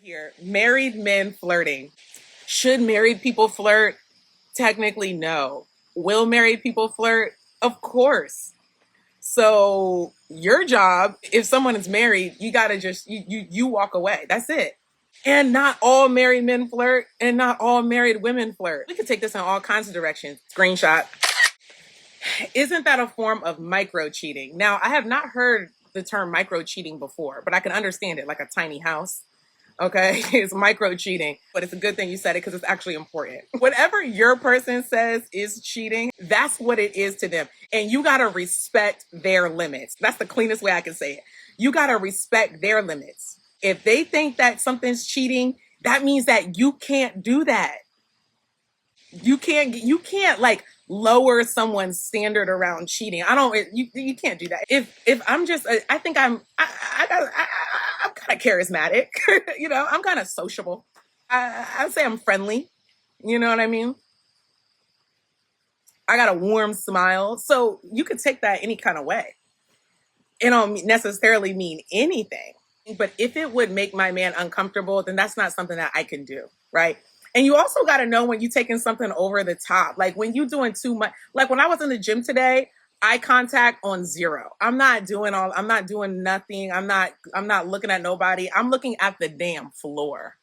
Here, married men flirting. Should married people flirt? Technically, no. Will married people flirt? Of course. So your job, if someone is married, you gotta just you walk away. That's it. And not all married men flirt, and not all married women flirt. We could take this in all kinds of directions. Screenshot. Isn't that a form of micro cheating? Now, I have not heard the term micro cheating before, but I can understand it, like a tiny house. Okay, it's micro cheating, but it's a good thing you said it because it's actually important. Whatever your person says is cheating, that's what it is to them. And you got to respect their limits. That's the cleanest way I can say it. You got to respect their limits. If they think that something's cheating, that means that you can't do that. You can't like lower someone's standard around cheating. I don't you can't do that. If I'm just I think I'm kind of charismatic. I'm kind of sociable. I'd say I'm friendly. You know what I mean? I got a warm smile. So you could take that any kind of way. It don't necessarily mean anything. But if it would make my man uncomfortable, then that's not something that I can do, right? And you also got to know when you're taking something over the top. Like when you're doing too much. Like when I was in the gym today, eye contact on zero. I'm not doing nothing. I'm not looking at nobody. I'm looking at the damn floor.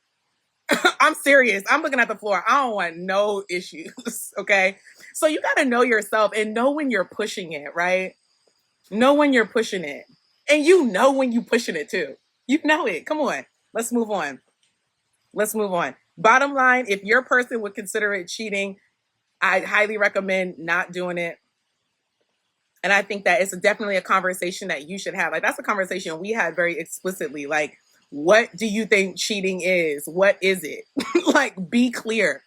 I'm serious. I'm looking at the floor. I don't want no issues. Okay. So you got to know yourself and know when you're pushing it, right? Know when you're pushing it. And you know when you're pushing it too. You know it. Come on. Let's move on. Let's move on. Bottom line, if your person would consider it cheating, I highly recommend not doing it. And I think that it's definitely a conversation that you should have. Like that's a conversation we had very explicitly. Like, what do you think cheating is? What is it? Like, be clear.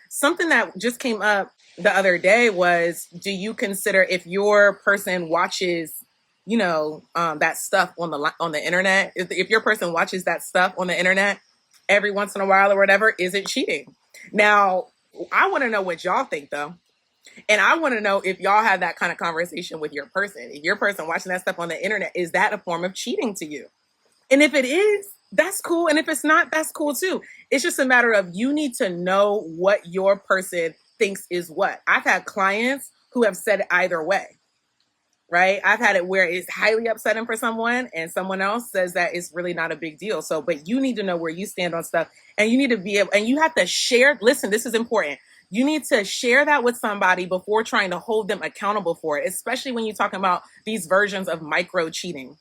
Something that just came up the other day was, do you consider if your person watches, that stuff on the internet, if your person watches that stuff on the internet every once in a while or whatever, is it cheating? Now, I want to know what y'all think though. And I want to know if y'all have that kind of conversation with your person. If your person watching that stuff on the internet, is that a form of cheating to you? And if it is, that's cool. And if it's not, that's cool too. It's just a matter of you need to know what your person thinks is what. I've had clients who have said it either way, right? I've had it where it's highly upsetting for someone and someone else says that it's really not a big deal. So, but you need to know where you stand on stuff and you need to be able, and you have to share. Listen, this is important. You need to share that with somebody before trying to hold them accountable for it, especially when you're talking about these versions of micro cheating.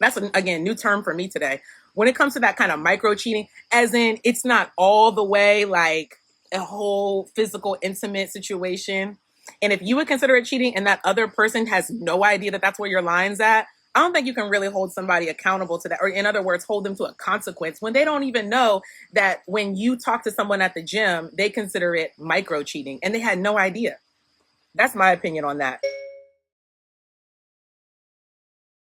That's, again, new term for me today. When it comes to that kind of micro cheating, as in it's not all the way like a whole physical, intimate situation. And if you would consider it cheating and that other person has no idea that that's where your line's at, I don't think you can really hold somebody accountable to that. Or in other words, hold them to a consequence when they don't even know that when you talk to someone at the gym, they consider it micro cheating and they had no idea. That's my opinion on that.